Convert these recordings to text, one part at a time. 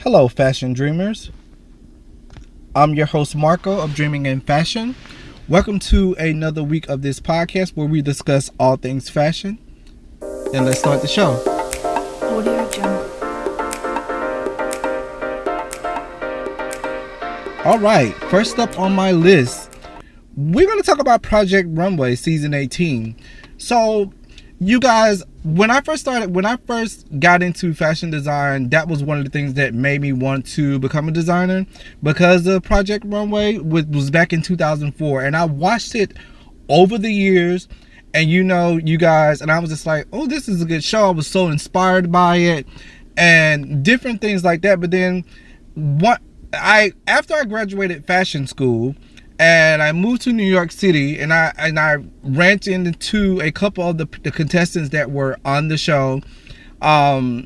Hello, fashion dreamers. I'm your host, Marco of Dreaming in Fashion. Welcome to another week of this podcast where we discuss all things fashion. And let's start the show. Audio Jungle. All right, first up on my list, we're going to talk about Project Runway Season 18. So, you guys, when I first got into fashion design, that was one of the things that made me want to become a designer, because of Project Runway was back in 2004, and I watched it over the years, and you guys, and I was just like, oh, this is a good show. I was so inspired by it and different things like that. But then after I graduated fashion school and I moved to New York City, and I ran into a couple of the contestants that were on the show, it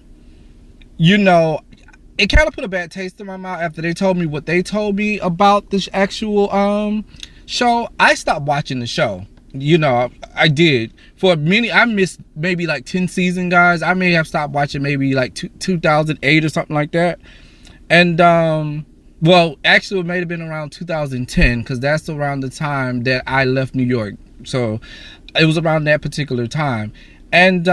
kind of put a bad taste in my mouth after they told me what they told me about this actual show. I stopped watching the show. I did. I missed maybe like 10 seasons, guys. I may have stopped watching maybe like 2008 or something like that. And well, actually, it may have been around 2010, because that's around the time that I left New York. So it was around that particular time. And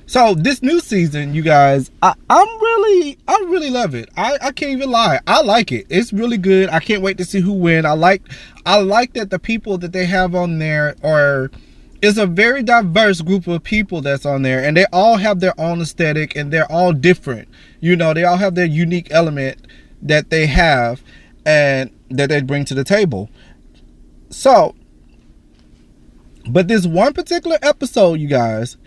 so this new season, you guys, I really love it. I can't even lie. I like it. It's really good. I can't wait to see who wins. I like that the people that they have on there it's a very diverse group of people that's on there, and they all have their own aesthetic, and they're all different. They all have their unique element that they have and that they bring to the table. So, but this one particular episode, you guys,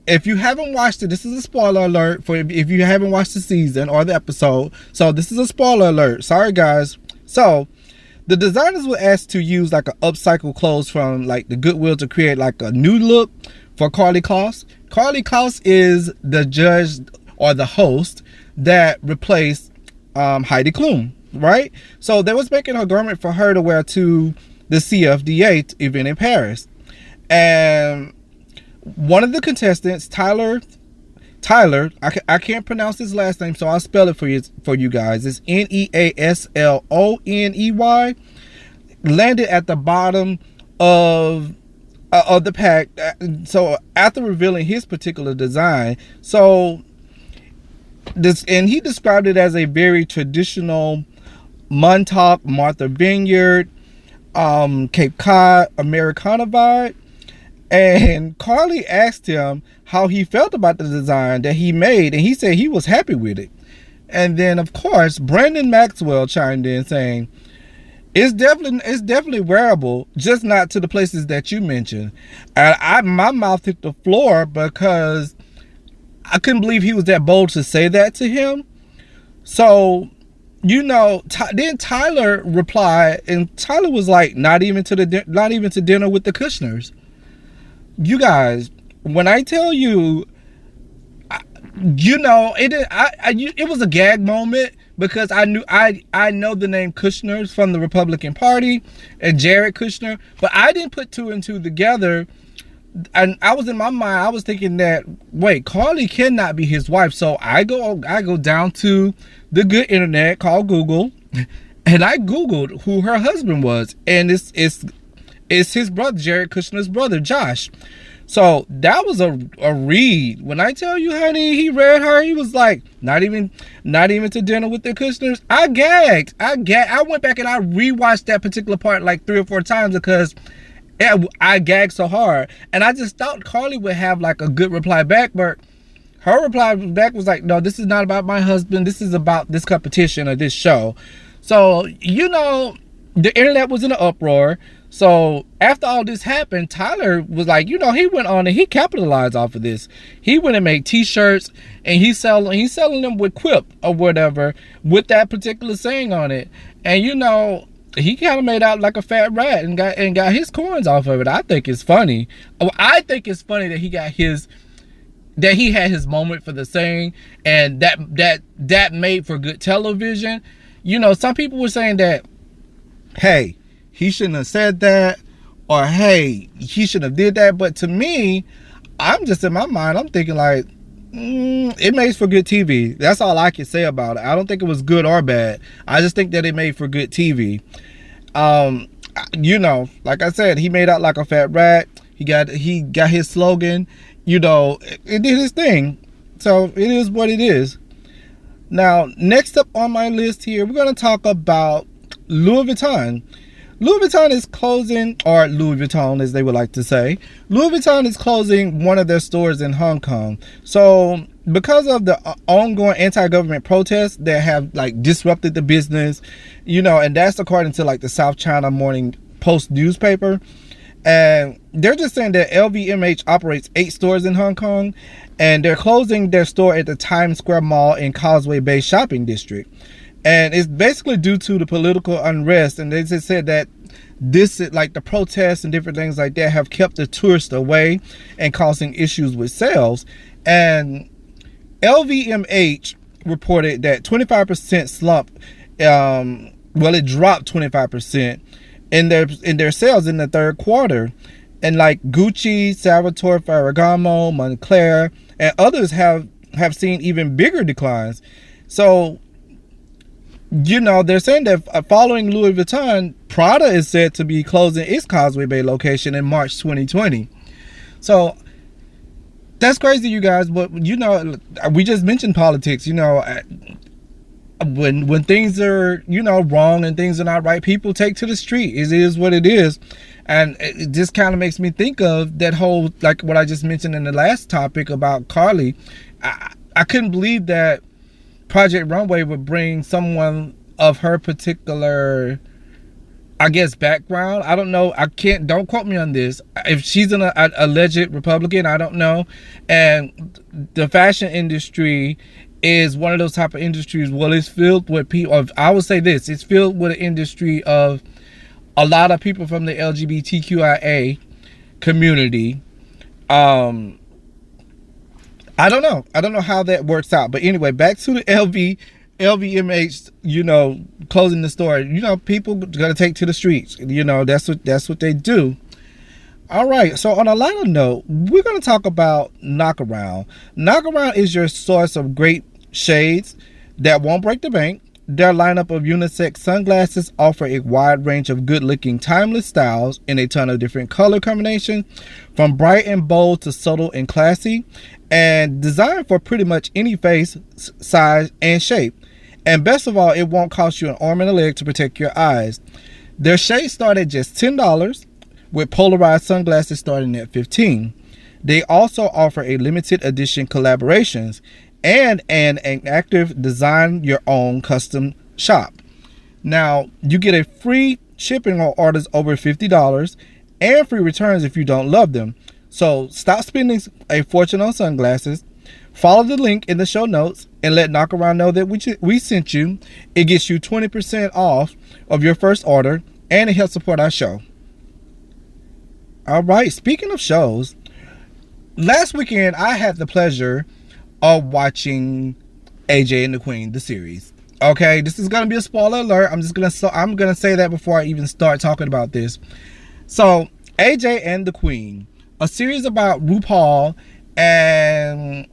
if you haven't watched it, this is a spoiler alert for if you haven't watched the season or the episode. So this is a spoiler alert. Sorry, guys. So the designers were asked to use like an upcycle clothes from like the Goodwill to create like a new look for Carly Kloss. Carly Kloss is the judge or the host that replaced Heidi Klum, right? So they was making a garment for her to wear to the CFDA event in Paris. And one of the contestants, Tyler, I can't pronounce his last name, so I'll spell it for you guys. It's Neasloney, landed at the bottom of the pack. So after revealing his particular design, and he described it as a very traditional Montauk, Martha Vineyard, Cape Cod Americana vibe. And Carly asked him how he felt about the design that he made, and he said he was happy with it. And then, of course, Brandon Maxwell chimed in saying, it's definitely wearable, just not to the places that you mentioned. And my mouth hit the floor, because I couldn't believe he was that bold to say that to him. So, then Tyler replied, and Tyler was like, not even to dinner with the Kushners. You guys, when I tell you, it was a gag moment, because I know the name Kushner from the Republican Party and Jared Kushner, but I didn't put two and two together. And I was in my mind, I was thinking that, wait, Carly cannot be his wife. So I go down to the good internet called Google, and I Googled who her husband was, and it's his brother, Jared Kushner's brother, Josh. So that was a read. When I tell you, honey, he read her, he was like, not even to dinner with the Kushners. I gagged. I went back and I rewatched that particular part like 3 or 4 times, because I gagged so hard. And I just thought Carly would have like a good reply back, but her reply back was like, no, this is not about my husband. This is about this competition or this show. So, the internet was in an uproar. So after all this happened, Tyler was like, he went on and he capitalized off of this. He went and made t-shirts, and he's selling them with Quip or whatever, with that particular saying on it. And he kind of made out like a fat rat and got his coins off of it. I think it's funny. I think it's funny that he had his moment for the saying, and that made for good television. Some people were saying that, hey, he shouldn't have said that, or hey, he shouldn't have did that. But to me, I'm just in my mind, I'm thinking like, It makes for good TV. That's all I can say about it. I don't think it was good or bad. I just think that it made for good TV. Like I said, he made out like a fat rat. He got his slogan. It did his thing. So it is what it is. Now, next up on my list here, we're going to talk about Louis Vuitton. Louis Vuitton is closing, or Louis Vuitton as they would like to say, Louis Vuitton is closing one of their stores in Hong Kong. So because of the ongoing anti-government protests that have like disrupted the business, and that's according to like the South China Morning Post newspaper. And they're just saying that LVMH operates 8 stores in Hong Kong, and they're closing their store at the Times Square Mall in Causeway Bay Shopping District. And it's basically due to the political unrest. And they just said that this, like the protests and different things like that, have kept the tourists away and causing issues with sales. And LVMH reported that 25% slump. It dropped 25% in their sales in the third quarter. And like Gucci, Salvatore Ferragamo, Moncler, and others have seen even bigger declines. So they're saying that following Louis Vuitton, Prada is said to be closing its Causeway Bay location in March 2020. So that's crazy, you guys. But we just mentioned politics. When things are wrong and things are not right, people take to the street. It is what it is. And it just kind of makes me think of that whole, like what I just mentioned in the last topic about Carly. I couldn't believe that Project Runway would bring someone of her particular, I guess, background. I don't know. Don't quote me on this. If she's an alleged Republican, I don't know. And the fashion industry is one of those type of industries. Well, it's filled with people. I would say this. It's filled with an industry of a lot of people from the LGBTQIA community. I don't know how that works out. But anyway, back to the LVMH, closing the store. People gonna take to the streets. That's what they do. All right. So on a lighter note, we're gonna talk about Knockaround. Knockaround is your source of great shades that won't break the bank. Their lineup of unisex sunglasses offer a wide range of good-looking, timeless styles in a ton of different color combinations, from bright and bold to subtle and classy, and designed for pretty much any face, size, and shape. And best of all, it won't cost you an arm and a leg to protect your eyes. Their shades start at just $10, with polarized sunglasses starting at $15. They also offer a limited edition collaborations and an active design your own custom shop. Now, you get a free shipping on orders over $50 and free returns if you don't love them. So stop spending a fortune on sunglasses. Follow the link in the show notes and let Knockaround know that we sent you. It gets you 20% off of your first order, and it helps support our show. All right, speaking of shows, last weekend I had the pleasure of watching ajandthequeen, the series. Okay, this is gonna be a spoiler alert. I'm gonna say that before I even start talking about this. So, AJ and the Queen, a series about Rupaul and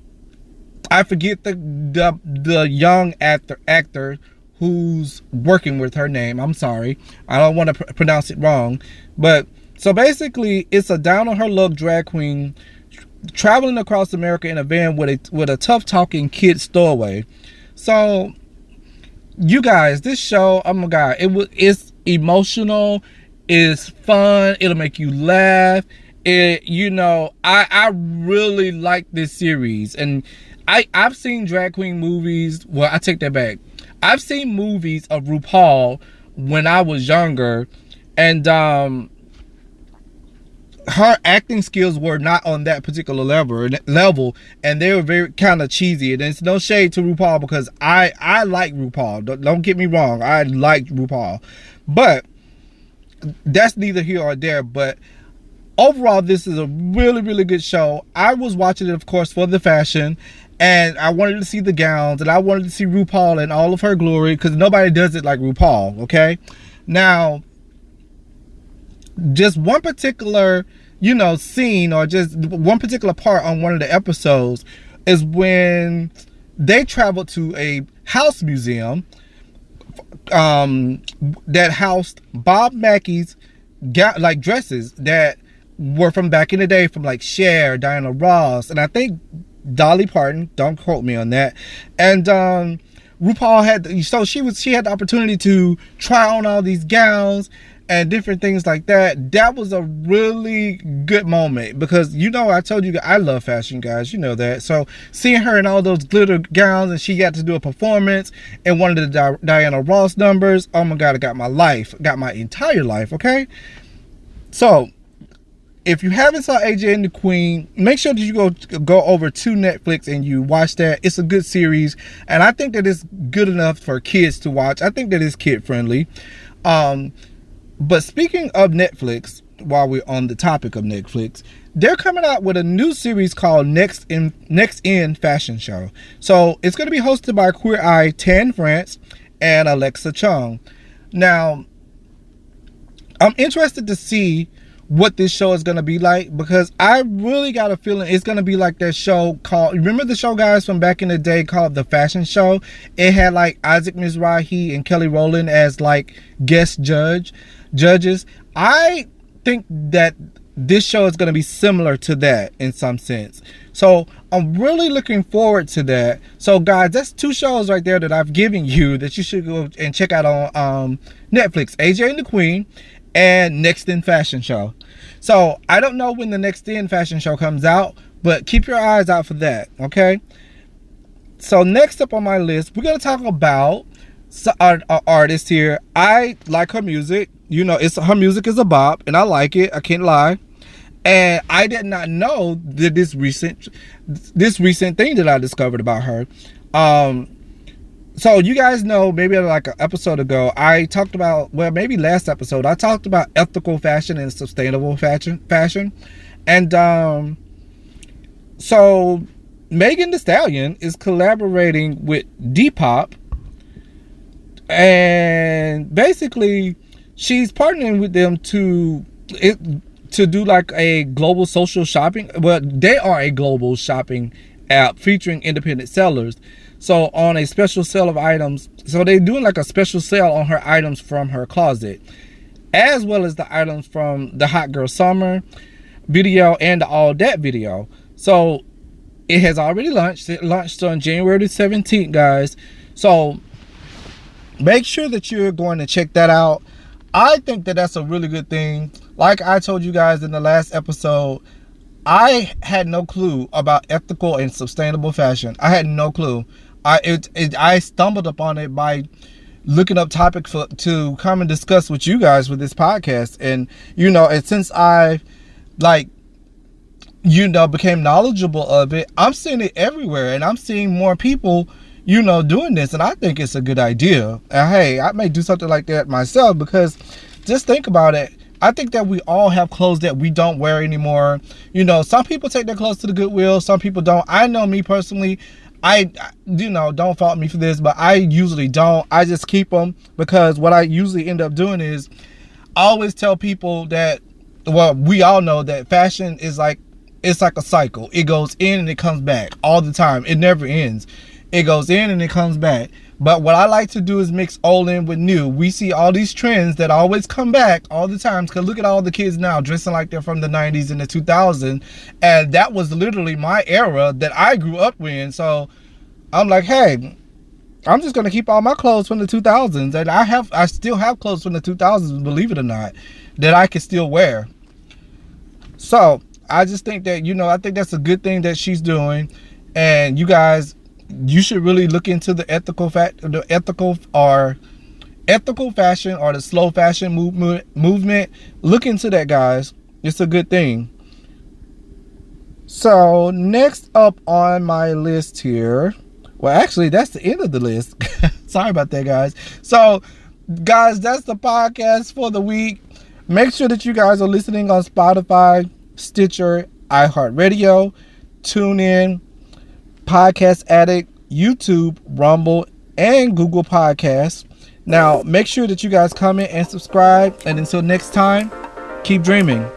I forget the young actor who's working with her name. I'm sorry, I don't want to pronounce it wrong, but so basically, it's a down on her luck drag queen traveling across America in a van with a tough talking kid stowaway. So, you guys, this show, oh my god, it's emotional, it's fun, it'll make you laugh. I really like this series, and I've seen drag queen movies. Well, I take that back. I've seen movies of RuPaul when I was younger, and her acting skills were not on that particular level, and they were very kind of cheesy. And it's no shade to RuPaul, because I like RuPaul. Don't get me wrong, I like RuPaul, but that's neither here or there. But overall, this is a really, really good show. I was watching it, of course, for the fashion, and I wanted to see the gowns, and I wanted to see RuPaul in all of her glory, because nobody does it like RuPaul. Okay, now, just one particular scene, or just one particular part on one of the episodes, is when they traveled to a house museum that housed Bob Mackey's like dresses that were from back in the day, from like Cher, Diana Ross, and I think Dolly Parton. Don't quote me on that. And RuPaul had she had the opportunity to try on all these gowns and different things like that. That was a really good moment because, you know, I told you I love fashion, guys. You know that. So seeing her in all those glitter gowns, and she got to do a performance in one of the Diana Ross numbers. Oh my God, it got my life. Got my entire life, okay? So if you haven't saw AJ and the Queen, make sure that you go over to Netflix and you watch that. It's a good series, and I think that it's good enough for kids to watch. I think that it's kid friendly. But speaking of Netflix, while we're on the topic of Netflix, they're coming out with a new series called Next In Fashion Show. So it's going to be hosted by Queer Eye Tan France and Alexa Chung. Now, I'm interested to see what this show is going to be like, because I really got a feeling it's going to be like that show called, remember the show, guys, from back in the day called The Fashion Show? It had like Isaac Mizrahi and Kelly Rowland as like guest judges. I think that this show is going to be similar to that in some sense. So I'm really looking forward to that. So guys, that's 2 shows right there that I've given you that you should go and check out on Netflix. AJ and the Queen and Next In Fashion Show. So I don't know when the Next In Fashion Show comes out, but keep your eyes out for that, okay? So next up on my list, we're going to talk about an artist here. I like her music. You know, her music is a bop, and I like it. I can't lie. And I did not know that this recent thing that I discovered about her. So you guys know, maybe like an episode ago, I talked about, well, maybe last episode, I talked about ethical fashion and sustainable fashion. And so Megan Thee Stallion is collaborating with Depop, and basically she's partnering with them to do like a global social shopping. Well, they are a global shopping app featuring independent sellers. So on a special sale of items, so they're doing like a special sale on her items from her closet, as well as the items from the Hot Girl Summer video and the All That video. So it has already launched. It launched on January 17th, guys. So make sure that you're going to check that out. I think that that's a really good thing. Like I told you guys in the last episode, I had no clue about ethical and sustainable fashion. I had no clue. I stumbled upon it by looking up topics to come and discuss with you guys with this podcast. And, you know, and since I, like, you know, became knowledgeable of it, I'm seeing it everywhere. And I'm seeing more people, you know, doing this. And I think it's a good idea. And hey, I may do something like that myself, because just think about it. I think that we all have clothes that we don't wear anymore. You know, some people take their clothes to the Goodwill, some people don't. I know me personally, you know, don't fault me for this, but I usually don't. I just keep them, because what I usually end up doing is I always tell people that, well, we all know that fashion is like, it's like a cycle. It goes in and it comes back all the time. It never ends. It goes in and it comes back. But what I like to do is mix old in with new. We see all these trends that always come back all the time. Because look at all the kids now dressing like they're from the 90s and the 2000s. And that was literally my era that I grew up in. So I'm like, hey, I'm just going to keep all my clothes from the 2000s. And I still have clothes from the 2000s, believe it or not, that I can still wear. So I just think that, you know, I think that's a good thing that she's doing. And you guys, you should really look into the ethical fashion or the slow fashion movement. Look into that, guys. It's a good thing. So next up on my list here, well, actually, that's the end of the list. Sorry about that, guys. So, guys, that's the podcast for the week. Make sure that you guys are listening on Spotify, Stitcher, iHeartRadio, TuneIn, Podcast Addict, YouTube, Rumble, and Google Podcasts. Now, make sure that you guys comment and subscribe. And until next time, keep dreaming.